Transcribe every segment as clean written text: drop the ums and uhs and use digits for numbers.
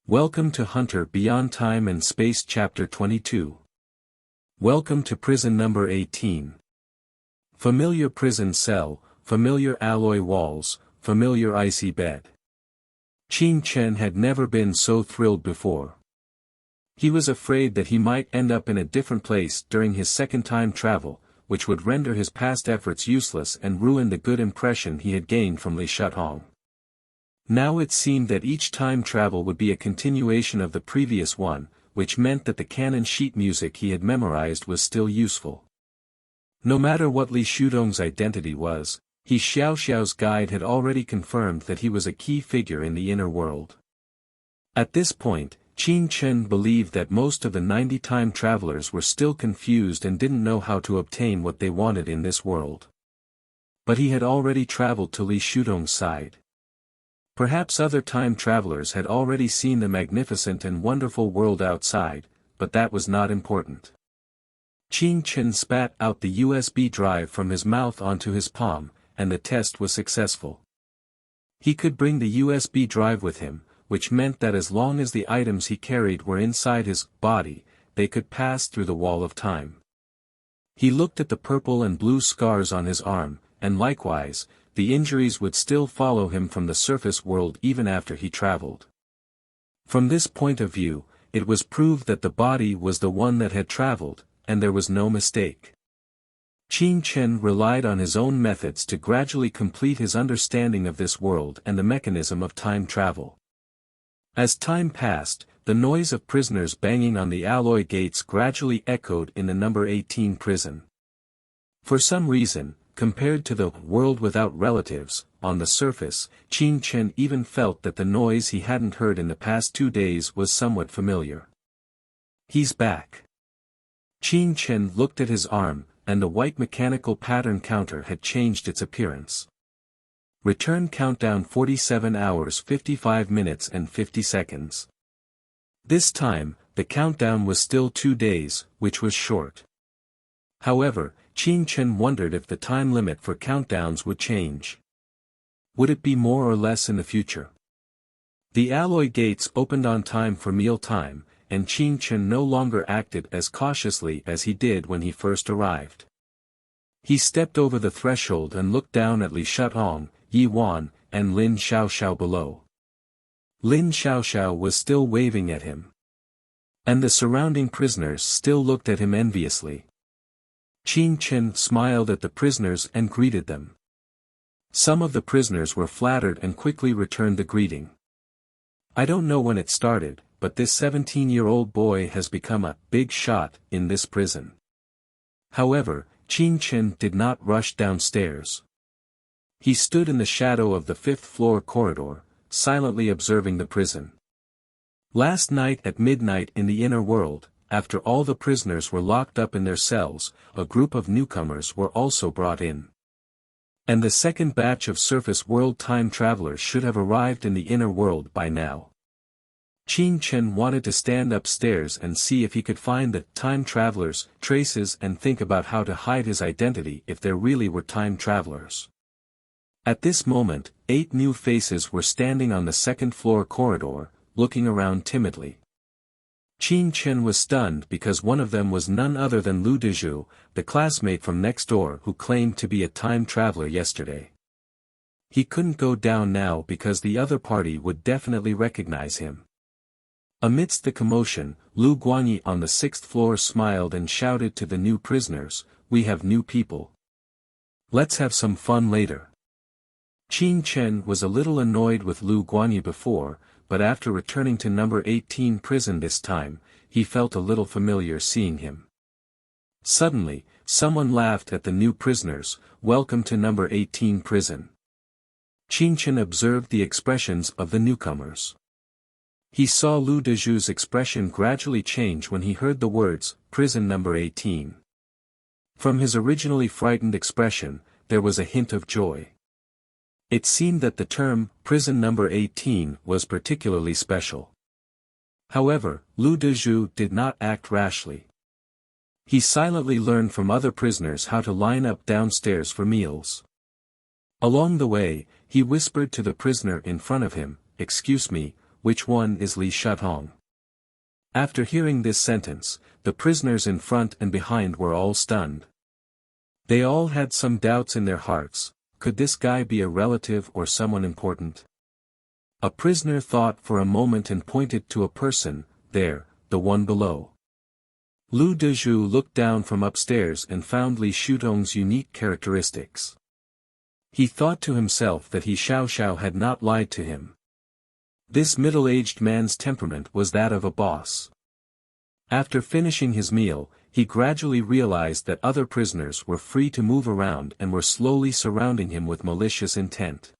Welcome to Hunter Beyond Time and Space Chapter 22. Welcome to prison number 18. Familiar prison cell, familiar alloy walls, familiar icy bed. Qin Chen had never been so thrilled before. He was afraid that he might end up in a different place during his second time travel, which would render his past efforts useless and ruin the good impression he had gained from Li Shuthong. Now it seemed that each time travel would be a continuation of the previous one, which meant that the canon sheet music he had memorized was still useful. No matter what Li Shuthong's identity was, He Xiaoxiao's guide had already confirmed that he was a key figure in the inner world. At this point, Qin Chen believed that most of the 90 time travelers were still confused and didn't know how to obtain what they wanted in this world. But he had already traveled to Li Shuthong's side. Perhaps other time travelers had already seen the magnificent and wonderful world outside, but that was not important. Qin Chen spat out the USB drive from his mouth onto his palm, and the test was successful. He could bring the USB drive with him, which meant that as long as the items he carried were inside his body, they could pass through the wall of time. He looked at the purple and blue scars on his arm, and likewise, the injuries would still follow him from the surface world even after he traveled. From this point of view, it was proved that the body was the one that had traveled, and there was no mistake. Qin Chen relied on his own methods to gradually complete his understanding of this world and the mechanism of time travel. As time passed, the noise of prisoners banging on the alloy gates gradually echoed in the number 18 prison. For some reason, compared to the world without relatives, on the surface, Qin Chen even felt that the noise he hadn't heard in the past 2 days was somewhat familiar. He's back. Qin Chen looked at his arm, and the white mechanical pattern counter had changed its appearance. Return countdown 47 hours 55 minutes and 50 seconds. This time, the countdown was still 2 days, which was short. However, Qin Chen wondered if the time limit for countdowns would change. Would it be more or less in the future? The alloy gates opened on time for meal time, and Qin Chen no longer acted as cautiously as he did when he first arrived. He stepped over the threshold and looked down at Li Shuthong, Yi Wan, and Lin Xiaoxiao below. Lin Xiaoxiao was still waving at him. And the surrounding prisoners still looked at him enviously. Qin Chen smiled at the prisoners and greeted them. Some of the prisoners were flattered and quickly returned the greeting. I don't know when it started, but this 17-year-old boy has become a big shot in this prison. However, Qin Chen did not rush downstairs. He stood in the shadow of the 5th-floor corridor, silently observing the prison. Last night at midnight in the inner world, after all the prisoners were locked up in their cells, a group of newcomers were also brought in. And the second batch of surface world time travelers should have arrived in the inner world by now. Qin Chen wanted to stand upstairs and see if he could find the time travelers' traces and think about how to hide his identity if there really were time travelers. At this moment, 8 new faces were standing on the 2nd-floor corridor, looking around timidly. Qin Chen was stunned because one of them was none other than Lu Dezhu, the classmate from next door who claimed to be a time traveler yesterday. He couldn't go down now because the other party would definitely recognize him. Amidst the commotion, Lu Guanyi on the 6th floor smiled and shouted to the new prisoners, "We have new people. Let's have some fun later." Qin Chen was a little annoyed with Lu Guanyi before, but after returning to number 18 prison this time, he felt a little familiar seeing him. Suddenly, someone laughed at the new prisoners, "Welcome to number 18 prison." Qin Chen observed the expressions of the newcomers. He saw Lu Dezhu's expression gradually change when he heard the words, "Prison number 18." From his originally frightened expression, there was a hint of joy. It seemed that the term, prison number 18, was particularly special. However, Lu Dezhu did not act rashly. He silently learned from other prisoners how to line up downstairs for meals. Along the way, he whispered to the prisoner in front of him, "Excuse me, which one is Li Shutong? After hearing this sentence, the prisoners in front and behind were all stunned. They all had some doubts in their hearts. Could this guy be a relative or someone important? A prisoner thought for a moment and pointed to a person, there, the one below. Lu Dezhu looked down from upstairs and found Li Shutong's unique characteristics. He thought to himself that He Xiaoxiao had not lied to him. This middle-aged man's temperament was that of a boss. After finishing his meal, he gradually realized that other prisoners were free to move around and were slowly surrounding him with malicious intent.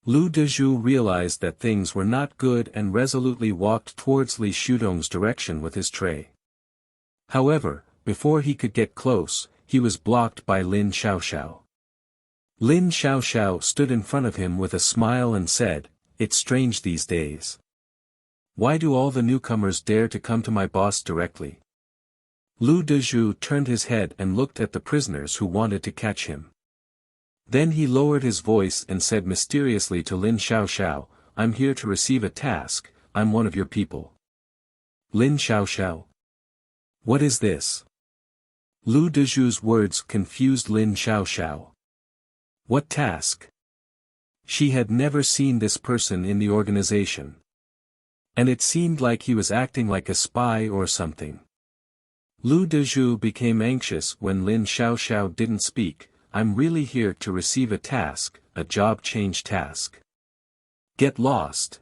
Lu Dezhu realized that things were not good and resolutely walked towards Li Shutong's direction with his tray. However, before he could get close, he was blocked by Lin Xiaoxiao. Lin Xiaoxiao stood in front of him with a smile and said, "It's strange these days. Why do all the newcomers dare to come to my boss directly?" Lu Dezhu turned his head and looked at the prisoners who wanted to catch him. Then he lowered his voice and said mysteriously to Lin Xiaoxiao, "I'm here to receive a task, I'm one of your people." Lin Xiaoxiao? What is this? Lu Dezhu's words confused Lin Xiaoxiao. What task? She had never seen this person in the organization. And it seemed like he was acting like a spy or something. Lu Dezhu became anxious when Lin Xiaoxiao didn't speak. "I'm really here to receive a task, a job change task." Get lost.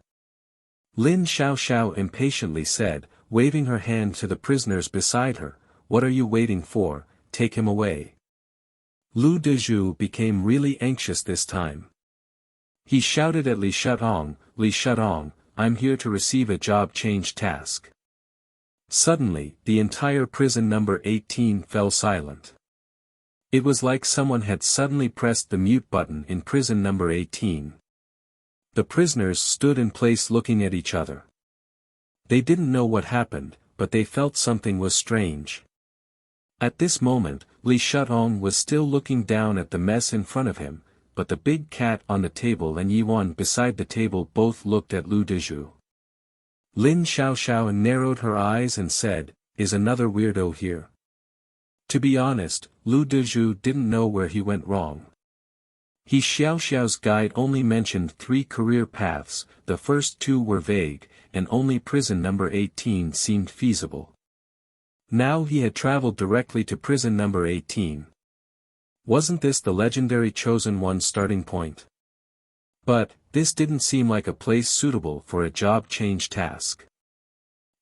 Lin Xiaoxiao impatiently said, waving her hand to the prisoners beside her, "What are you waiting for? Take him away." Lu Dezhu became really anxious this time. He shouted at Li Shutong, "Li Shutong, I'm here to receive a job change task." Suddenly, the entire prison number 18 fell silent. It was like someone had suddenly pressed the mute button in prison number 18. The prisoners stood in place looking at each other. They didn't know what happened, but they felt something was strange. At this moment, Li Shutong was still looking down at the mess in front of him, but the big cat on the table and Yiwan beside the table both looked at Lu Dezhu. Lin Xiaoxiao narrowed her eyes and said, "Is another weirdo here?" To be honest, Lu Dezhu didn't know where he went wrong. He Xiaoxiao's guide only mentioned 3 career paths, the first 2 were vague, and only prison number 18 seemed feasible. Now he had traveled directly to prison number 18. Wasn't this the legendary Chosen One's starting point? But, this didn't seem like a place suitable for a job change task.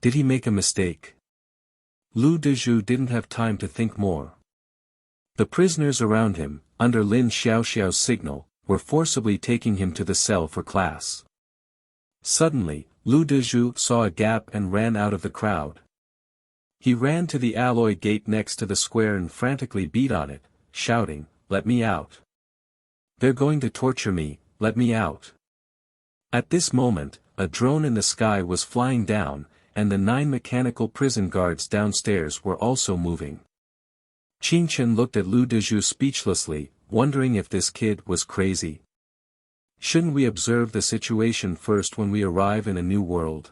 Did he make a mistake? Lu Dezhu didn't have time to think more. The prisoners around him, under Lin Xiaoxiao's signal, were forcibly taking him to the cell for class. Suddenly, Lu Dezhu saw a gap and ran out of the crowd. He ran to the alloy gate next to the square and frantically beat on it, shouting, "Let me out! They're going to torture me, let me out!" At this moment, a drone in the sky was flying down, and the 9 mechanical prison guards downstairs were also moving. Qingchen looked at Lu Dezhu speechlessly, wondering if this kid was crazy. Shouldn't we observe the situation first when we arrive in a new world?